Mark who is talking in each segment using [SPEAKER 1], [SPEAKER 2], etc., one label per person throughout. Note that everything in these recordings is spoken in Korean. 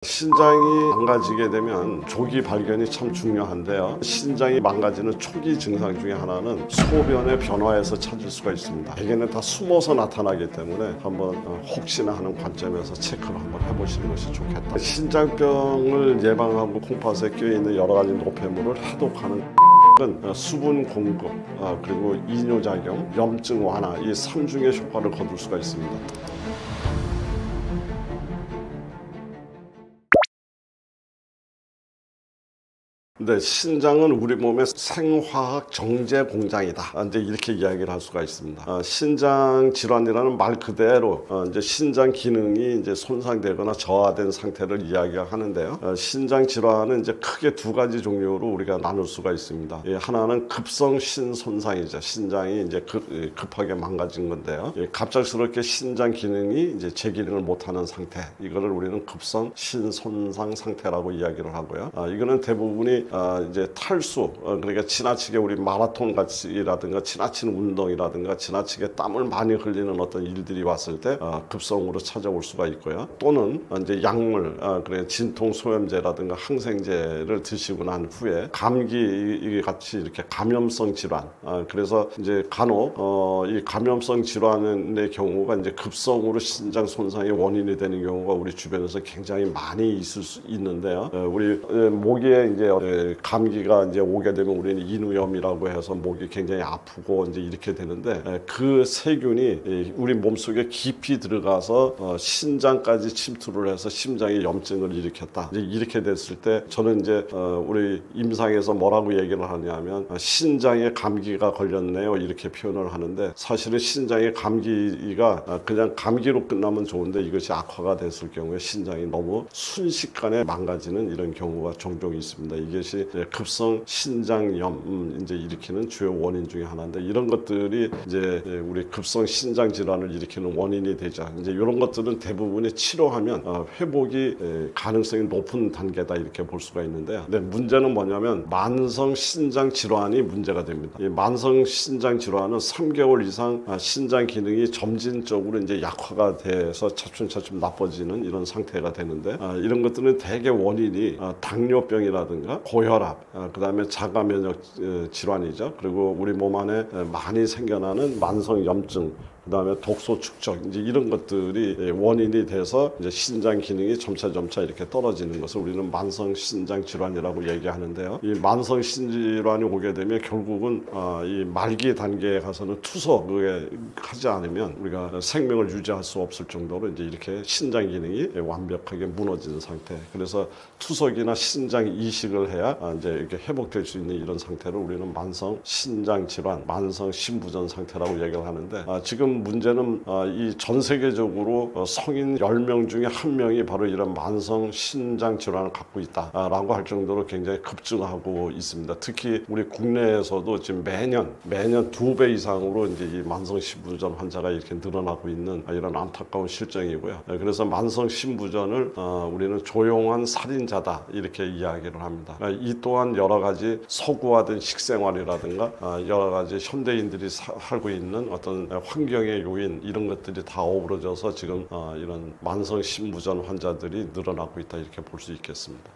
[SPEAKER 1] 신장이 망가지게 되면 조기 발견이 참 중요한데요. 신장이 망가지는 초기 증상 중에 하나는 소변의 변화에서 찾을 수가 있습니다. 대개는 다 숨어서 나타나기 때문에 한번 혹시나 하는 관점에서 체크를 한번 해보시는 것이 좋겠다. 신장병을 예방하고 콩팥에 끼어있는 여러 가지 노폐물을 해독하는 수분 공급, 그리고 이뇨작용, 염증 완화, 이 3중의 효과를 거둘 수가 있습니다. 근데 신장은 우리 몸의 생화학 정제 공장이다. 이제 이렇게 이야기를 할 수가 있습니다. 신장 질환이라는 말 그대로 이제 신장 기능이 이제 손상되거나 저하된 상태를 이야기하는데요. 신장 질환은 이제 크게 두 가지 종류로 우리가 나눌 수가 있습니다. 하나는 급성 신손상이죠. 신장이 이제 급하게 망가진 건데요. 갑작스럽게 신장 기능이 이제 제 기능을 못하는 상태. 이거를 우리는 급성 신손상 상태라고 이야기를 하고요. 이거는 대부분이 이제 탈수, 그러니까 지나치게 우리 마라톤 같이라든가 지나친 운동이라든가 지나치게 땀을 많이 흘리는 어떤 일들이 왔을 때 급성으로 찾아올 수가 있고요. 또는 이제 약물, 그래 진통 소염제라든가 항생제를 드시고 난 후에 감기 같이 이렇게 감염성 질환, 그래서 이제 간혹 이 감염성 질환의 경우가 이제 급성으로 신장 손상의 원인이 되는 경우가 우리 주변에서 굉장히 많이 있을 수 있는데요. 우리 모기에 이제 감기가 이제 오게 되면 우리는 인후염이라고 해서 목이 굉장히 아프고 이제 이렇게 되는데, 그 세균이 우리 몸속에 깊이 들어가서 신장까지 침투를 해서 심장에 염증을 일으켰다. 이제 이렇게 됐을 때 저는 이제 우리 임상에서 뭐라고 얘기를 하냐면 신장에 감기가 걸렸네요, 이렇게 표현을 하는데, 사실은 신장의 감기가 그냥 감기로 끝나면 좋은데 이것이 악화가 됐을 경우에 신장이 너무 순식간에 망가지는 이런 경우가 종종 있습니다. 이것이 급성 신장염 이제 일으키는 주요 원인 중에 하나인데, 이런 것들이 이제 우리 급성 신장 질환을 일으키는 원인이 되죠. 이제 이런 것들은 대부분이 치료하면 회복이 가능성이 높은 단계다, 이렇게 볼 수가 있는데요. 근데 문제는 뭐냐면 만성 신장 질환이 문제가 됩니다. 이 만성 신장 질환은 3개월 이상 신장 기능이 점진적으로 이제 약화가 돼서 차츰차츰 나빠지는 이런 상태가 되는데, 이런 것들은 대개 원인이 당뇨병이라든가 고혈압, 그 다음에 자가 면역 질환이죠. 그리고 우리 몸 안에 많이 생겨나는 만성 염증, 그 다음에 독소 축적, 이제 이런 것들이 원인이 돼서 이제 신장 기능이 점차 이렇게 떨어지는 것을 우리는 만성 신장 질환이라고 얘기하는데요. 이 만성 신질환이 오게 되면 결국은 이 말기 단계에 가서는 투석을 하지 않으면 우리가 생명을 유지할 수 없을 정도로 이제 이렇게 신장 기능이 완벽하게 무너지는 상태. 그래서 투석이나 신장 이식을 해야 이제 이렇게 회복될 수 있는 이런 상태를 우리는 만성 신장 질환, 만성 신부전 상태라고 얘기를 하는데, 지금 문제는 이 전 세계적으로 성인 10명 중에 1명이 바로 이런 만성 신장 질환을 갖고 있다라고 할 정도로 굉장히 급증하고 있습니다. 특히 우리 국내에서도 지금 매년 2배 이상으로 이제 이 만성 신부전 환자가 이렇게 늘어나고 있는 이런 안타까운 실정이고요. 그래서 만성 신부전을 우리는 조용한 살인자다, 이렇게 이야기를 합니다. 이 또한 여러 가지 서구화된 식생활이라든가 여러 가지 현대인들이 살고 있는 어떤 환경의 요인, 이런 것들이 다 어우러져서 지금 이런 만성 신부전 환자들이 늘어나고 있다, 이렇게 볼 수 있겠습니다.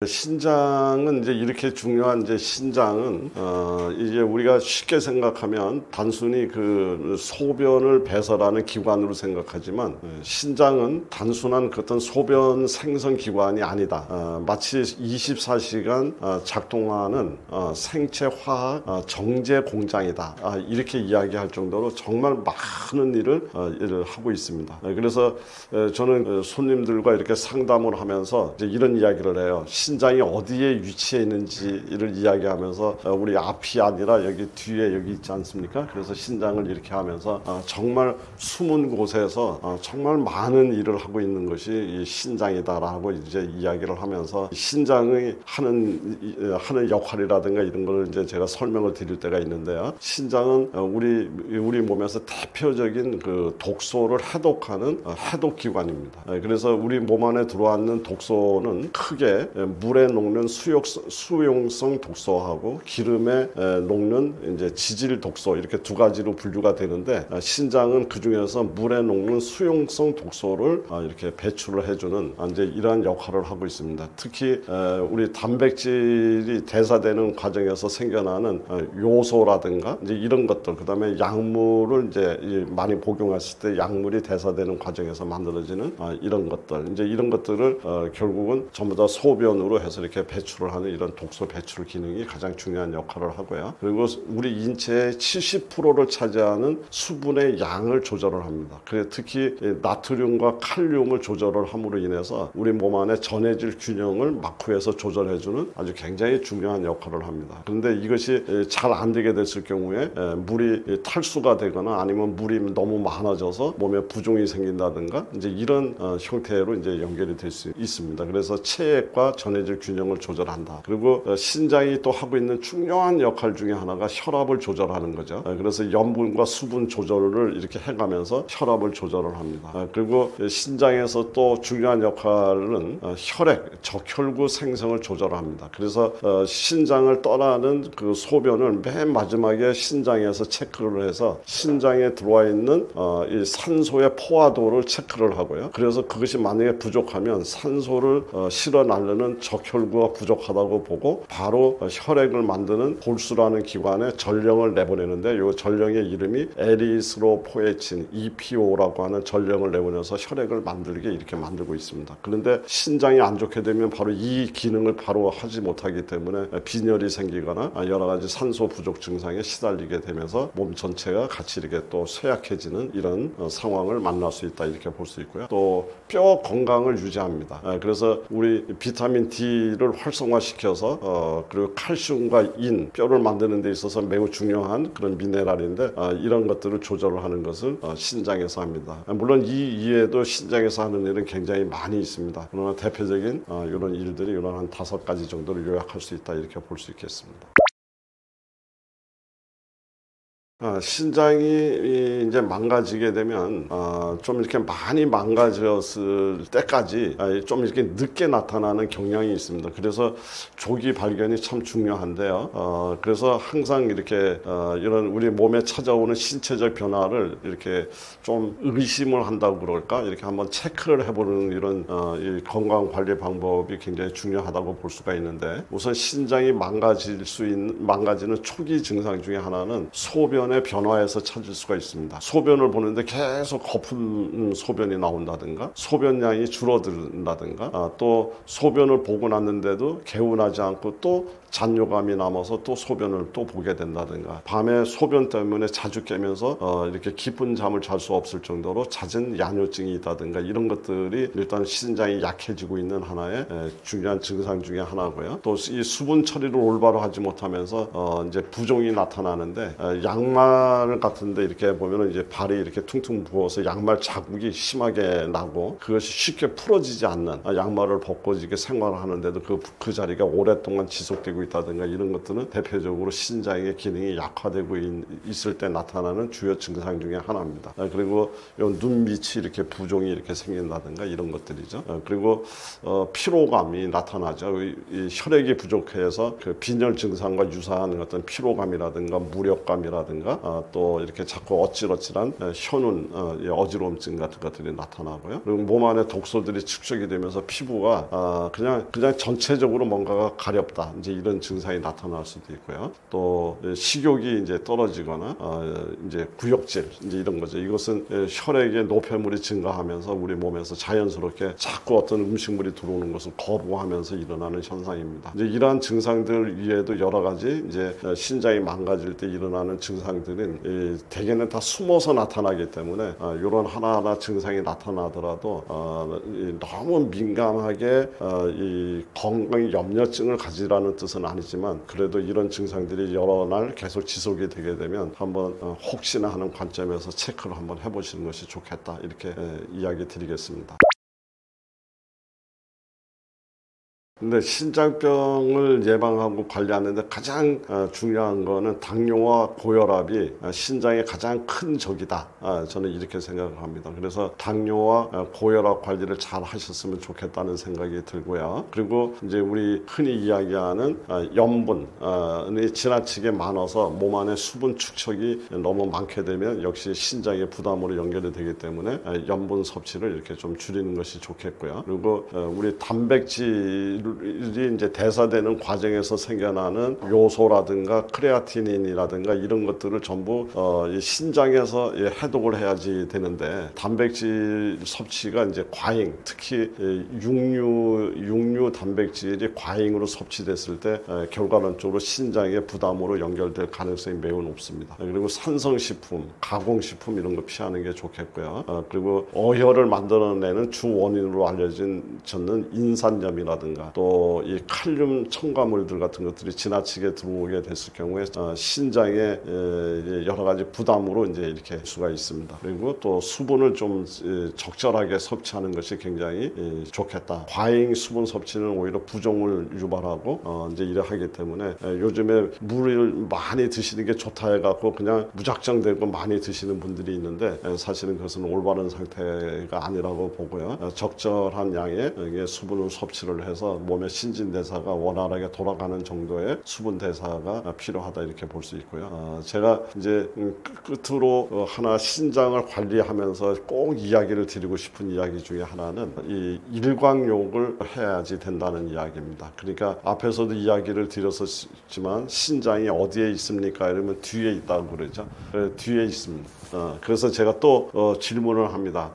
[SPEAKER 1] 신장은 이제 이렇게 중요한 이제 신장은 이제 우리가 쉽게 생각하면 단순히 그 소변을 배설하는 기관으로 생각하지만, 신장은 단순한 그 어떤 소변 생성 기관이 아니다. 마치 24시간 작동하는 생체 화학 정제 공장이다, 이렇게 이야기할 정도로 정말 많은 일을 하고 있습니다. 그래서 저는 손님들과 이렇게 상담을 하면서 이제 이런 이야기를 해요. 신장이 어디에 위치해 있는지를 이야기하면서 우리 앞이 아니라 여기 뒤에 여기 있지 않습니까? 그래서 신장을 이렇게 하면서 정말 숨은 곳에서 정말 많은 일을 하고 있는 것이 이 신장이다라고 이제 이야기를 하면서 신장의 하는 역할이라든가 이런 걸 이제 제가 설명을 드릴 때가 있는데요. 신장은 우리 몸에서 대표적인 그 독소를 해독하는 해독기관입니다. 그래서 우리 몸 안에 들어왔는 독소는 크게 물에 녹는 수용성 독소하고 기름에 녹는 이제 지질 독소 이렇게 두 가지로 분류가 되는데 신장은 그 중에서 물에 녹는 수용성 독소를 이렇게 배출을 해주는 이제 이러한 역할을 하고 있습니다. 특히 우리 단백질이 대사되는 과정에서 생겨나는 요소라든가 이제 이런 것들, 그다음에 약물을 이제 많이 복용했을 때 약물이 대사되는 과정에서 만들어지는 이런 것들, 이제 이런 것들을 결국은 전부 다 소변으로 해서 이렇게 배출을 하는 이런 독소 배출 기능이 가장 중요한 역할을 하고요. 그리고 우리 인체의 70%를 차지하는 수분의 양을 조절을 합니다. 그래 특히 나트륨과 칼륨을 조절을 함으로 인해서 우리 몸 안에 전해질 균형을 마쿠에서 조절해주는 아주 굉장히 중요한 역할을 합니다. 그런데 이것이 잘 안 되게 됐을 경우에 물이 탈수가 되거나 아니면 물이 너무 많아져서 몸에 부종이 생긴다든가 이제 이런 형태로 이제 연결이 될 수 있습니다. 그래서 체액과 전해질 균형을 조절한다. 그리고 신장이 또 하고 있는 중요한 역할 중에 하나가 혈압을 조절하는 거죠. 그래서 염분과 수분 조절을 이렇게 해가면서 혈압을 조절을 합니다. 그리고 신장에서 또 중요한 역할은 혈액, 적혈구 생성을 조절합니다. 그래서 신장을 떠나는 그 소변을 맨 마지막에 신장에서 체크를 해서 신장에 들어와 있는 이 산소의 포화도를 체크를 하고요. 그래서 그것이 만약에 부족하면 산소를 실어 나르는 적혈구가 부족하다고 보고 바로 혈액을 만드는 골수라는 기관에 전령을 내보내는데 이 전령의 이름이 에리스로포에친 EPO라고 하는 전령을 내보내서 혈액을 만들게 이렇게 만들고 있습니다. 그런데 신장이 안 좋게 되면 바로 이 기능을 바로 하지 못하기 때문에 빈혈이 생기거나 여러 가지 산소 부족 증상에 시달리게 되면서 몸 전체가 같이 이렇게 또 쇠약해지는 이런 상황을 만날 수 있다 이렇게 볼 수 있고요. 또 뼈 건강을 유지합니다. 그래서 우리 비타민 D를 활성화시켜서 그리고 칼슘과 인, 뼈를 만드는 데 있어서 매우 중요한 그런 미네랄인데 이런 것들을 조절을 하는 것을 신장에서 합니다. 물론 이 이외에도 신장에서 하는 일은 굉장히 많이 있습니다. 그러나 대표적인 이런 일들이 이런 한 5가지 정도를 요약할 수 있다 이렇게 볼 수 있겠습니다. 신장이 이제 망가지게 되면 좀 이렇게 많이 망가졌을 때까지 좀 이렇게 늦게 나타나는 경향이 있습니다. 그래서 조기 발견이 참 중요한데요. 그래서 항상 이렇게 이런 우리 몸에 찾아오는 신체적 변화를 이렇게 좀 의심을 한다고 그럴까 이렇게 한번 체크를 해보는 이런 이 건강 관리 방법이 굉장히 중요하다고 볼 수가 있는데, 우선 신장이 망가지는 초기 증상 중에 하나는 소변 변화에서 찾을 수가 있습니다. 소변을 보는데 계속 거품 소변이 나온다든가 소변량이 줄어든다든가 또 소변을 보고 났는데도 개운하지 않고 또 잔뇨감이 남아서 또 소변을 또 보게 된다든가 밤에 소변 때문에 자주 깨면서 이렇게 깊은 잠을 잘 수 없을 정도로 잦은 야뇨증이 있다든가 이런 것들이 일단 신장이 약해지고 있는 하나의 중요한 증상 중에 하나고요. 또 이 수분 처리를 올바로 하지 못하면서 이제 부종이 나타나는데 양말 같은데 이렇게 보면은 이제 발이 이렇게 퉁퉁 부어서 양말 자국이 심하게 나고 그것이 쉽게 풀어지지 않는 양말을 벗고 이렇게 생활을 하는데도 그 자리가 오랫동안 지속되고 있다든가 이런 것들은 대표적으로 신장의 기능이 약화되고 있을 때 나타나는 주요 증상 중에 하나입니다. 그리고 눈 밑이 이렇게 부종이 이렇게 생긴다든가 이런 것들이죠. 그리고 피로감이 나타나죠. 이 혈액이 부족해서 그 빈혈 증상과 유사한 어떤 피로감이라든가 무력감이라든가 또 이렇게 자꾸 어질어질한 혀눈 어지러움증 같은 것들이 나타나고요. 그리고 몸 안에 독소들이 축적이 되면서 피부가 그냥 전체적으로 뭔가가 가렵다 이제 이런 증상이 나타날 수도 있고요. 또 식욕이 이제 떨어지거나 이제 구역질 이제 이런 거죠. 이것은 혈액의 노폐물이 증가하면서 우리 몸에서 자연스럽게 자꾸 어떤 음식물이 들어오는 것을 거부하면서 일어나는 현상입니다. 이제 이러한 증상들 위에도 여러 가지 이제 신장이 망가질 때 일어나는 증상들은 대개는 다 숨어서 나타나기 때문에 이런 하나하나 증상이 나타나더라도 너무 민감하게 이 건강 염려증을 가지라는 뜻은 아니지만 그래도 이런 증상들이 여러 날 계속 지속이 되게 되면 한번 혹시나 하는 관점에서 체크를 한번 해보시는 것이 좋겠다 이렇게 이야기 드리겠습니다. 근데 신장병을 예방하고 관리하는데 가장 중요한 거는 당뇨와 고혈압이 신장의 가장 큰 적이다. 저는 이렇게 생각을 합니다. 그래서 당뇨와 고혈압 관리를 잘 하셨으면 좋겠다는 생각이 들고요. 그리고 이제 우리 흔히 이야기하는 염분이 지나치게 많아서 몸 안에 수분 축적이 너무 많게 되면 역시 신장의 부담으로 연결이 되기 때문에 염분 섭취를 이렇게 좀 줄이는 것이 좋겠고요. 그리고 우리 단백질이 이제 대사되는 과정에서 생겨나는 요소라든가 크레아티닌이라든가 이런 것들을 전부 이 신장에서 해독을 해야지 되는데 단백질 섭취가 이제 과잉, 특히 육류 단백질이 과잉으로 섭취됐을 때 결과론적으로 신장의 부담으로 연결될 가능성이 매우 높습니다. 그리고 산성식품, 가공식품 이런 거 피하는 게 좋겠고요. 그리고 어혈을 만들어내는 주 원인으로 알려진 저는 인산염이라든가 또 이 칼륨 첨가물들 같은 것들이 지나치게 들어오게 됐을 경우에 신장에 여러 가지 부담으로 이제 이렇게 될 수가 있습니다. 그리고 또 수분을 좀 적절하게 섭취하는 것이 굉장히 좋겠다. 과잉 수분 섭취는 오히려 부종을 유발하고 이제 이래 하기 때문에 요즘에 물을 많이 드시는 게 좋다 해갖고 그냥 무작정 되고 많이 드시는 분들이 있는데 사실은 그것은 올바른 상태가 아니라고 보고요. 적절한 양의 수분을 섭취를 해서 몸의 신진대사가 원활하게 돌아가는 정도의 수분 대사가 필요하다 이렇게 볼 수 있고요. 제가 이제 끝으로 하나 신장을 관리하면서 꼭 이야기를 드리고 싶은 이야기 중에 하나는 이 일광욕을 해야지 된다는 이야기입니다. 그러니까 앞에서도 이야기를 드렸었지만 신장이 어디에 있습니까? 이러면 뒤에 있다고 그러죠. 뒤에 있습니다. 그래서 제가 또 질문을 합니다.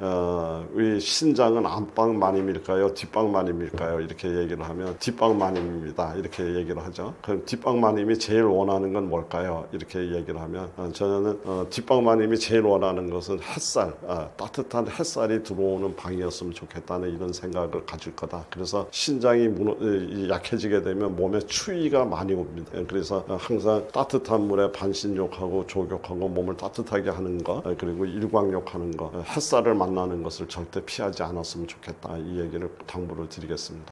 [SPEAKER 1] 이 신장은 안방마님일까요? 뒷방마님일까요? 이렇게 얘기를 하면 뒷방마님입니다. 이렇게 얘기를 하죠. 그럼 뒷방마님이 제일 원하는 건 뭘까요? 이렇게 얘기를 하면 저는 뒷방마님이 제일 원하는 것은 햇살, 따뜻한 햇살이 들어오는 방이었으면 좋겠다는 이런 생각을 가질 거다. 그래서 신장이 약해지게 되면 몸에 추위가 많이 옵니다. 그래서 항상 따뜻한 물에 반신욕하고 조욕하고 몸을 따뜻하게 하는 거, 그리고 일광욕하는 거, 햇살을 만나는 것을 절대 피하지 않았으면 좋겠다. 이 얘기를 당부를 드리겠습니다.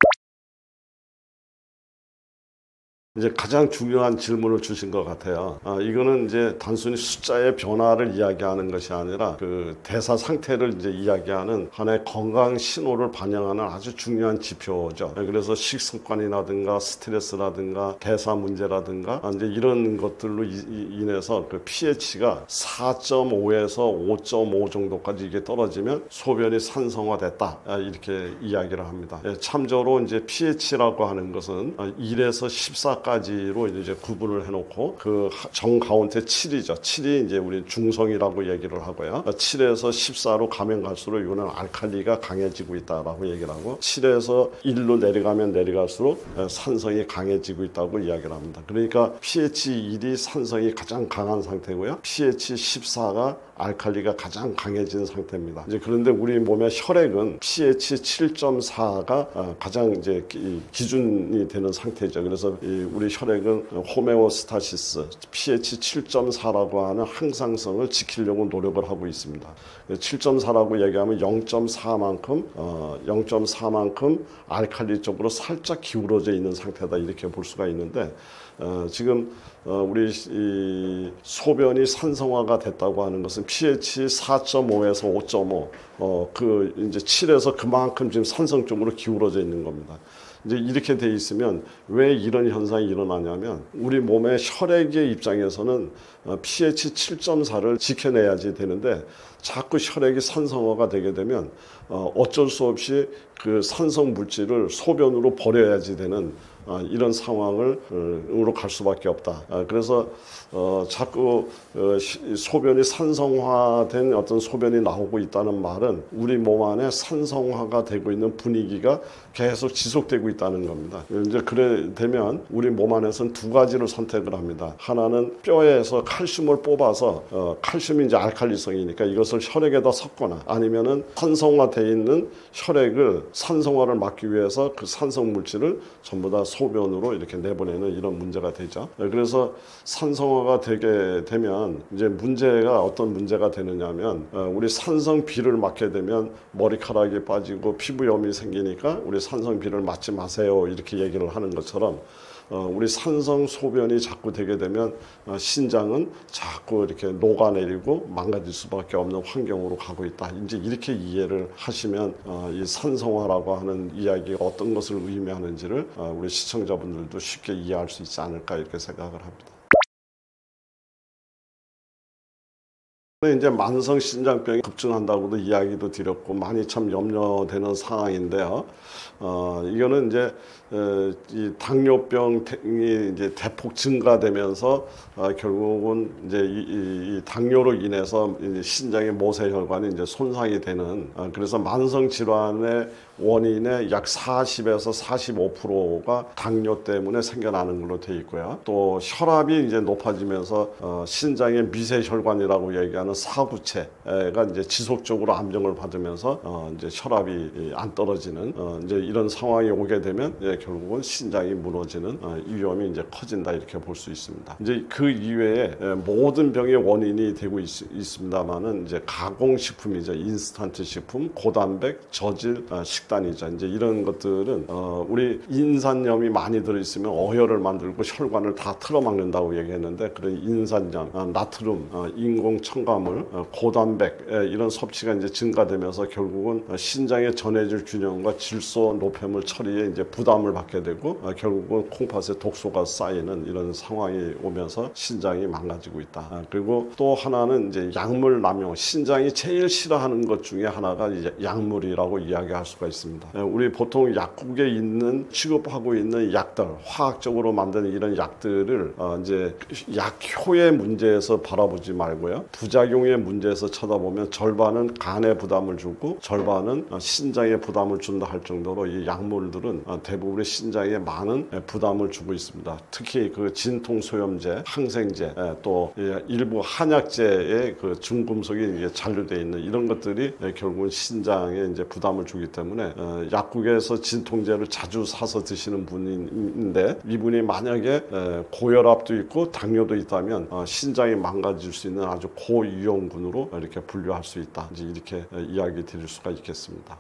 [SPEAKER 1] 이제 가장 중요한 질문을 주신 것 같아요. 이거는 이제 단순히 숫자의 변화를 이야기하는 것이 아니라 그 대사 상태를 이제 이야기하는 하나의 건강 신호를 반영하는 아주 중요한 지표죠. 그래서 식습관이라든가 스트레스라든가 대사 문제라든가 이제 이런 것들로 인해서 그 pH가 4.5에서 5.5 정도까지 이게 떨어지면 소변이 산성화됐다. 이렇게 이야기를 합니다. 참조로 이제 pH라고 하는 것은 1에서 14 까지로 이제 구분을 해놓고 그 정가운데 7이죠. 7이 이제 우리 중성이라고 얘기를 하고요. 7에서 14로 가면 갈수록 이거는 알칼리가 강해지고 있다라고 얘기를 하고 7에서 1로 내려가면 내려갈수록 산성이 강해지고 있다고 이야기를 합니다. 그러니까 pH 1이 산성이 가장 강한 상태고요. pH 14가 알칼리가 가장 강해진 상태입니다. 이제 그런데 우리 몸의 혈액은 pH 7.4가 가장 이제 기준이 되는 상태죠. 그래서 우리 혈액은 호메오스타시스 pH 7.4라고 하는 항상성을 지키려고 노력을 하고 있습니다. 7.4라고 얘기하면 0.4만큼 알칼리 쪽으로 살짝 기울어져 있는 상태다 이렇게 볼 수가 있는데 지금 우리 이 소변이 산성화가 됐다고 하는 것은 pH 4.5에서 5.5 그 이제 7에서 그만큼 지금 산성 쪽으로 기울어져 있는 겁니다. 이제 이렇게 돼 있으면 왜 이런 현상이 일어나냐면 우리 몸의 혈액의 입장에서는 pH 7.4를 지켜내야지 되는데 자꾸 혈액이 산성화가 되게 되면 어쩔 수 없이 그 산성 물질을 소변으로 버려야지 되는 이런 상황으로 갈 수밖에 없다. 그래서 자꾸 소변이 산성화된 어떤 소변이 나오고 있다는 말은 우리 몸 안에 산성화가 되고 있는 분위기가 계속 지속되고 있다는 겁니다. 이제 그래 되면 우리 몸 안에서는 두 가지를 선택을 합니다. 하나는 뼈에서 칼슘을 뽑아서 칼슘이 이제 알칼리성이니까 이것을 혈액에다 섞거나 아니면은 산성화되어 있는 혈액을 산성화를 막기 위해서 그 산성 물질을 전부 다 소변으로 이렇게 내보내는 이런 문제가 되죠. 그래서 산성화가 되게 되면 이제 문제가 어떤 문제가 되느냐면 우리 산성비를 맞게 되면 머리카락이 빠지고 피부염이 생기니까 우리 산성비를 맞지 마세요 이렇게 얘기를 하는 것처럼 우리 산성 소변이 자꾸 되게 되면 신장은 자꾸 이렇게 녹아내리고 망가질 수밖에 없는 환경으로 가고 있다. 이제 이렇게 이해를 하시면 이 산성화라고 하는 이야기가 어떤 것을 의미하는지를 우리 시청자분들도 쉽게 이해할 수 있지 않을까 이렇게 생각을 합니다. 이제 만성 신장병이 급증한다고도 이야기도 드렸고 많이 참 염려되는 상황인데요. 이거는 이제 이 당뇨병이 이제 대폭 증가되면서 결국은 이제 이 당뇨로 인해서 이제 신장의 모세혈관이 이제 손상이 되는 그래서 만성 질환의 원인의 약 40에서 45%가 당뇨 때문에 생겨나는 걸로 돼 있고요. 또 혈압이 이제 높아지면서 신장의 미세혈관이라고 얘기하는 사구체가 이제 지속적으로 암정을 받으면서 이제 혈압이 안 떨어지는 이제 이런 상황이 오게 되면 결국은 신장이 무너지는 위험이 이제 커진다 이렇게 볼 수 있습니다. 이제 그 이외에 모든 병의 원인이 되고 있습니다만은 이제 가공식품이죠. 인스턴트 식품, 고단백, 저질 식단이죠. 이제 이런 것들은 우리 인산염이 많이 들어있으면 어혈을 만들고 혈관을 다 틀어막는다고 얘기했는데 그런 인산염, 나트륨, 인공 첨가물, 고단백 이런 섭취가 이제 증가되면서 결국은 신장의 전해질 균형과 질소 노폐물 처리에 이제 부담을 받게 되고 결국은 콩팥에 독소가 쌓이는 이런 상황이 오면서 신장이 망가지고 있다. 그리고 또 하나는 이제 약물 남용, 신장이 제일 싫어하는 것 중에 하나가 이제 약물이라고 이야기할 수가 있습니다. 우리 보통 약국에 있는 취급하고 있는 약들, 화학적으로 만든 이런 약들을 이제 약효의 문제에서 바라보지 말고요. 부작용의 문제에서 쳐다보면 절반은 간에 부담을 주고 절반은 신장에 부담을 준다 할 정도로 이 약물들은 대부분의 신장에 많은 부담을 주고 있습니다. 특히 그 진통소염제, 항생제, 또 일부 한약제의 그 중금속이 이제 잔류되어 있는 이런 것들이 결국은 신장에 이제 부담을 주기 때문에 약국에서 진통제를 자주 사서 드시는 분인데 이분이 만약에 고혈압도 있고 당뇨도 있다면 신장이 망가질 수 있는 아주 고위험군으로 이렇게 분류할 수 있다. 이제 이렇게 이야기 드릴 수가 있겠습니다.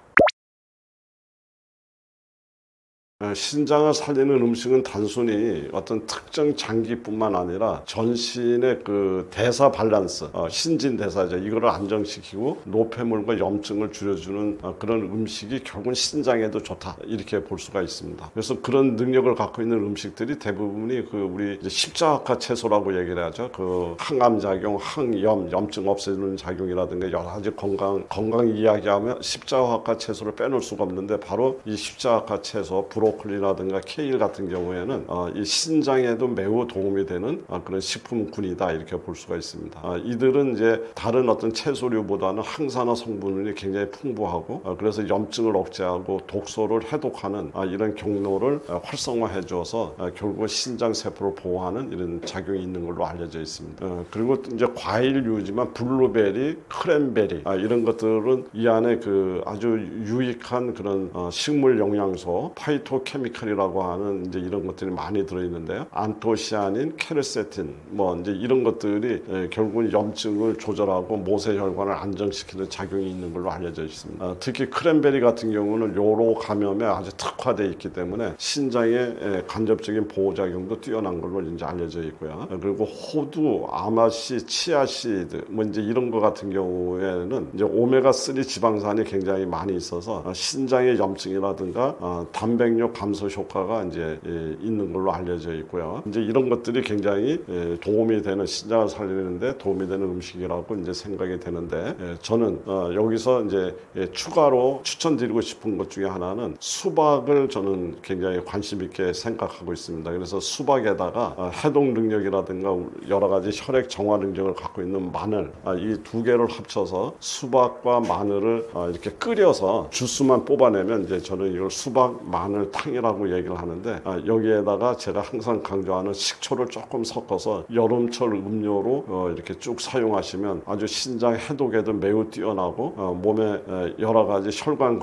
[SPEAKER 1] 신장을 살리는 음식은 단순히 어떤 특정 장기뿐만 아니라 전신의 그 대사 밸런스, 신진대사제 이거를 안정시키고 노폐물과 염증을 줄여주는 그런 음식이 결국은 신장에도 좋다 이렇게 볼 수가 있습니다. 그래서 그런 능력을 갖고 있는 음식들이 대부분이 그 우리 이제 십자화과 채소라고 얘기를 하죠. 그 항암작용, 항염, 염증 없애주는 작용이라든가 여러 가지 건강 이야기하면 십자화과 채소를 빼놓을 수가 없는데 바로 이 십자화과 채소 브로콜리라든가 케일 같은 경우에는 이 신장에도 매우 도움이 되는 그런 식품군이다 이렇게 볼 수가 있습니다. 이들은 이제 다른 어떤 채소류보다는 항산화 성분이 굉장히 풍부하고 그래서 염증을 억제하고 독소를 해독하는 이런 경로를 활성화해 줘서 결국 신장 세포를 보호하는 이런 작용이 있는 걸로 알려져 있습니다. 그리고 이제 과일류지만 블루베리, 크랜베리 이런 것들은 이 안에 그 아주 유익한 그런 식물 영양소 파이토케미칼이라고 하는 이제 이런 것들이 많이 들어있는데요. 안토시아닌, 케르세틴 뭐 이제 이런 것들이 결국은 염증을 조절하고 모세혈관을 안정시키는 작용이 있는 걸로 알려져 있습니다. 특히 크랜베리 같은 경우는 요로 감염에 아주 특화되어 있기 때문에 신장의 간접적인 보호작용도 뛰어난 걸로 이제 알려져 있고요. 그리고 호두, 아마씨, 치아씨드 뭐 이제 이런 거 같은 경우에는 이제 오메가3 지방산이 굉장히 많이 있어서 신장의 염증이라든가 단백뇨 감소 효과가 이제 있는 걸로 알려져 있고요. 이제 이런 것들이 굉장히 도움이 되는 신장을 살리는데 도움이 되는 음식이라고 이제 생각이 되는데 저는 여기서 이제 추가로 추천드리고 싶은 것 중에 하나는 수박을 저는 굉장히 관심 있게 생각하고 있습니다. 그래서 수박에다가 해독 능력이라든가 여러 가지 혈액 정화 능력을 갖고 있는 마늘 이 두 개를 합쳐서 수박과 마늘을 이렇게 끓여서 주스만 뽑아내면 이제 저는 이걸 수박 마늘 마늘탕이라고 얘기를 하는데 여기에다가 제가 항상 강조하는 식초를 조금 섞어서 여름철 음료로 이렇게 쭉 사용하시면 아주 신장 해독에도 매우 뛰어나고 몸에 여러 가지 혈관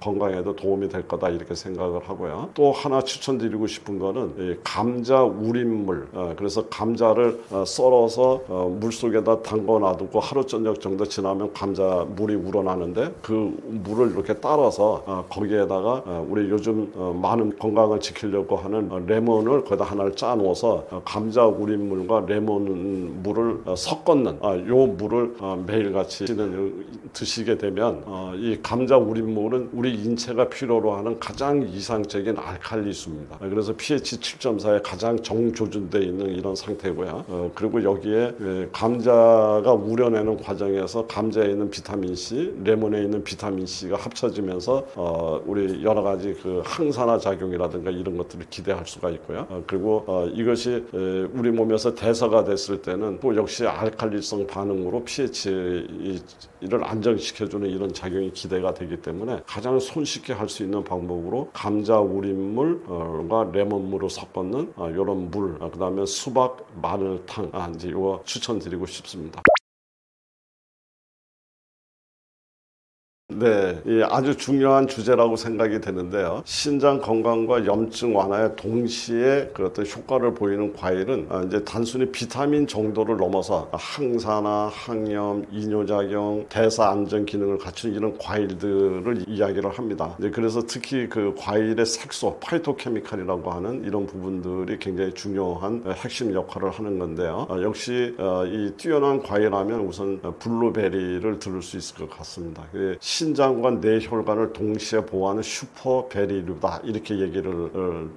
[SPEAKER 1] 건강에도 도움이 될 거다 이렇게 생각을 하고요. 또 하나 추천드리고 싶은 거는 감자 우린물. 그래서 감자를 썰어서 물 속에다 담궈 놔두고 하루 저녁 정도 지나면 감자 물이 우러나는데 그 물을 이렇게 따라서 거기에다가 우리 요즘 많은 건강을 지키려고 하는 레몬을 거기다 하나를 짜 놓아서 감자 우린물과 레몬 물을 섞었는 요 물을 매일같이 드시게 되면 이 감자 우린물은 우리 인체가 필요로 하는 가장 이상적인 알칼리수입니다. 그래서 pH 7.4에 가장 정조준되어 있는 이런 상태고요. 그리고 여기에 감자가 우려내는 과정에서 감자에 있는 비타민 C, 레몬에 있는 비타민 C가 합쳐지면서 우리 여러 가지 그 항산화 작용이라든가 이런 것들을 기대할 수가 있고요. 그리고 이것이 우리 몸에서 대사가 됐을 때는 또 역시 알칼리성 반응으로 pH를 안정시켜주는 이런 작용이 기대가 되기 때문에 가장 손쉽게 할 수 있는 방법으로 감자 우린물과 레몬물을 섞었는 이런 물, 그다음에 수박 마늘탕 이제 이거 추천드리고 싶습니다. 네, 아주 중요한 주제라고 생각이 되는데요. 신장 건강과 염증 완화에 동시에 그 어떤 효과를 보이는 과일은 이제 단순히 비타민 정도를 넘어서 항산화, 항염, 이뇨작용, 대사 안정 기능을 갖춘 이런 과일들을 이야기를 합니다. 그래서 특히 그 과일의 색소, 파이토케미칼이라고 하는 이런 부분들이 굉장히 중요한 핵심 역할을 하는 건데요. 역시 이 뛰어난 과일하면 우선 블루베리를 들을 수 있을 것 같습니다. 신장과 뇌혈관을 동시에 보호하는 슈퍼베리류다 이렇게 얘기를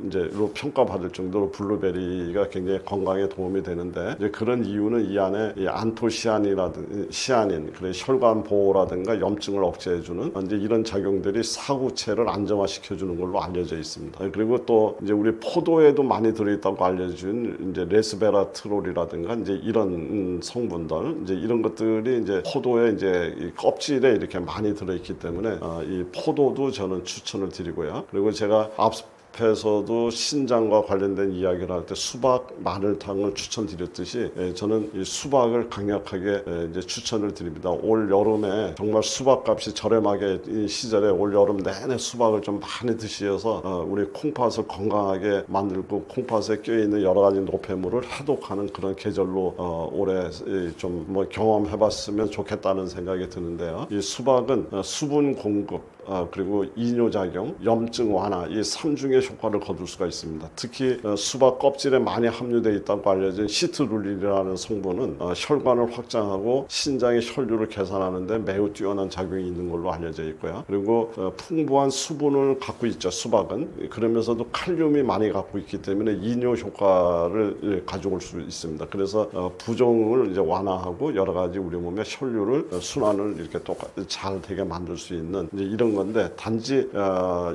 [SPEAKER 1] 이제 평가받을 정도로 블루베리가 굉장히 건강에 도움이 되는데 이제 그런 이유는 이 안에 이 안토시아닌이라든 시아닌, 그래 혈관 보호라든가 염증을 억제해주는 이제 이런 작용들이 사구체를 안정화시켜주는 걸로 알려져 있습니다. 그리고 또 이제 우리 포도에도 많이 들어있다고 알려진 이제 레스베라트롤이라든가 이제 이런 성분들, 이제 이런 것들이 이제 포도의 이제 이 껍질에 이렇게 많이 들어 있기 때문에 이 포도도 저는 추천을 드리고요. 그리고 제가 앞에서도 신장과 관련된 이야기를 할 때 수박 마늘탕을 추천드렸듯이 저는 이 수박을 강력하게 이제 추천을 드립니다. 올 여름에 정말 수박값이 저렴하게 이 시절에 올 여름 내내 수박을 좀 많이 드시어서 우리 콩팥을 건강하게 만들고 콩팥에 껴있는 여러 가지 노폐물을 해독하는 그런 계절로 올해 좀 뭐 경험해봤으면 좋겠다는 생각이 드는데요. 이 수박은 수분 공급 그리고 이뇨작용, 염증 완화 이 3중의 효과를 거둘 수가 있습니다. 특히 수박 껍질에 많이 함유되어 있다고 알려진 시트룰린이라는 성분은 혈관을 확장하고 신장의 혈류를 개선하는 데 매우 뛰어난 작용이 있는 걸로 알려져 있고요. 그리고 풍부한 수분을 갖고 있죠. 수박은. 그러면서도 칼륨이 많이 갖고 있기 때문에 이뇨 효과를 가져올 수 있습니다. 그래서 부종을 이제 완화하고 여러 가지 우리 몸의 혈류를 순환을 이렇게 잘 되게 만들 수 있는 이제 이런 건데, 단지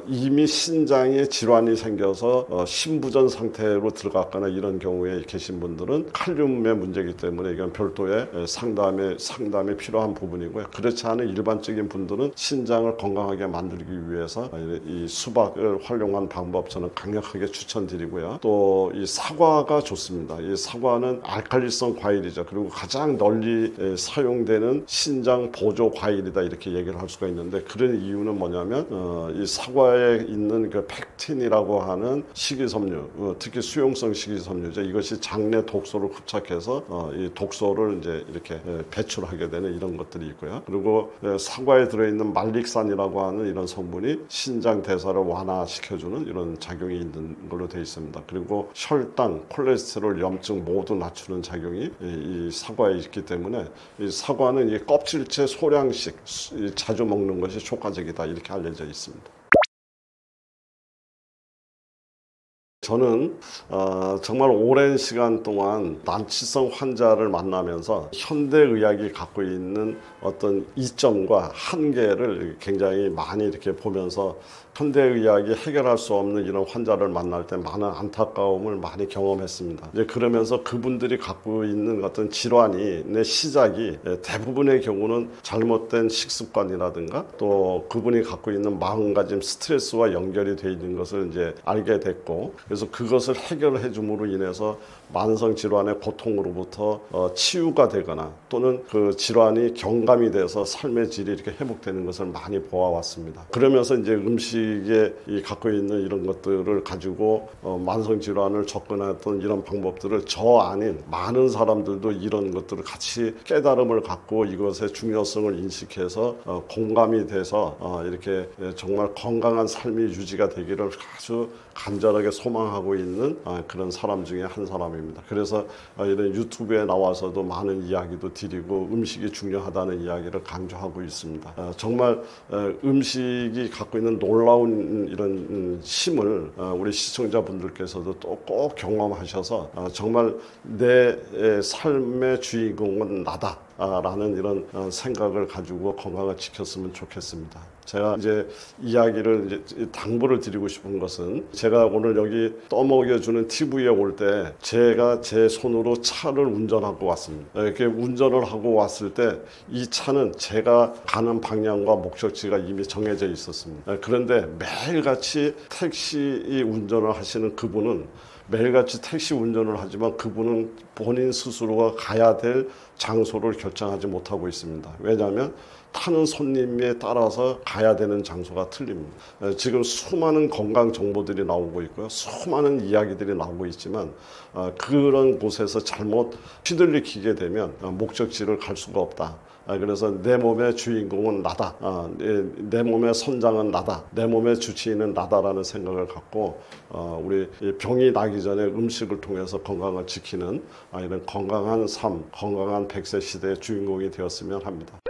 [SPEAKER 1] 이미 신장에 질환이 생겨서 신부전 상태로 들어갔거나 이런 경우에 계신 분들은 칼륨의 문제이기 때문에 이건 별도의 상담이 필요한 부분이고요. 그렇지 않은 일반적인 분들은 신장을 건강하게 만들기 위해서 이 수박을 활용한 방법 저는 강력하게 추천드리고요. 또 이 사과가 좋습니다. 이 사과는 알칼리성 과일이죠. 그리고 가장 널리 사용되는 신장 보조 과일이다 이렇게 얘기를 할 수가 있는데, 그런 이유는 뭐냐면 이 사과에 있는 그 펙틴이라고 하는 식이섬유, 특히 수용성 식이섬유죠. 이것이 장내 독소를 흡착해서 이 독소를 이제 이렇게 배출하게 되는 이런 것들이 있고요. 그리고 사과에 들어있는 말릭산이라고 하는 이런 성분이 신장 대사를 완화시켜주는 이런 작용이 있는 걸로 되어 있습니다. 그리고 혈당, 콜레스테롤, 염증 모두 낮추는 작용이 이 사과에 있기 때문에 이 사과는 이 껍질째 소량씩 자주 먹는 것이 효과적이다 이렇게 알려져 있습니다. 저는 정말 오랜 시간 동안 난치성 환자를 만나면서 현대의학이 갖고 있는 어떤 이점과 한계를 굉장히 많이 이렇게 보면서 현대의학이 해결할 수 없는 이런 환자를 만날 때 많은 안타까움을 많이 경험했습니다. 이제 그러면서 그분들이 갖고 있는 어떤 질환이 내 시작이 대부분의 경우는 잘못된 식습관이라든가 또 그분이 갖고 있는 마음가짐 스트레스와 연결이 되어 있는 것을 이제 알게 됐고, 그래서 그것을 해결해 줌으로 인해서 만성 질환의 고통으로부터 치유가 되거나 또는 그 질환이 경감이 돼서 삶의 질이 이렇게 회복되는 것을 많이 보아왔습니다. 그러면서 이제 음식에 갖고 있는 이런 것들을 가지고 만성 질환을 접근했던 이런 방법들을 저 아닌 많은 사람들도 이런 것들을 같이 깨달음을 갖고 이것의 중요성을 인식해서 공감이 돼서 이렇게 정말 건강한 삶이 유지가 되기를 아주 간절하게 소망하고 있는 그런 사람 중에 한 사람입니다. 그래서 이런 유튜브에 나와서도 많은 이야기도 드리고 음식이 중요하다는 이야기를 강조하고 있습니다. 정말 음식이 갖고 있는 놀라운 이런 힘을 우리 시청자분들께서도 또 꼭 경험하셔서 정말 내 삶의 주인공은 나다 라는 이런 생각을 가지고 건강을 지켰으면 좋겠습니다. 제가 이제 이야기를 당부를 드리고 싶은 것은, 제가 오늘 여기 떠먹여주는 TV에 올 때 제가 제 손으로 차를 운전하고 왔습니다. 이렇게 운전을 하고 왔을 때 이 차는 제가 가는 방향과 목적지가 이미 정해져 있었습니다. 그런데 매일같이 택시 운전을 하시는 그분은 매일같이 택시 운전을 하지만 그분은 본인 스스로가 가야 될 장소를 결정하지 못하고 있습니다. 왜냐하면 타는 손님에 따라서 가야 되는 장소가 틀립니다. 지금 수많은 건강 정보들이 나오고 있고요. 수많은 이야기들이 나오고 있지만 그런 곳에서 잘못 휘둘리게 되면 목적지를 갈 수가 없다. 그래서 내 몸의 주인공은 나다. 내 몸의 선장은 나다. 내 몸의 주치의는 나다라는 생각을 갖고 우리 병이 나기 전에 음식을 통해서 건강을 지키는 이런 건강한 삶, 건강한 100세 시대의 주인공이 되었으면 합니다.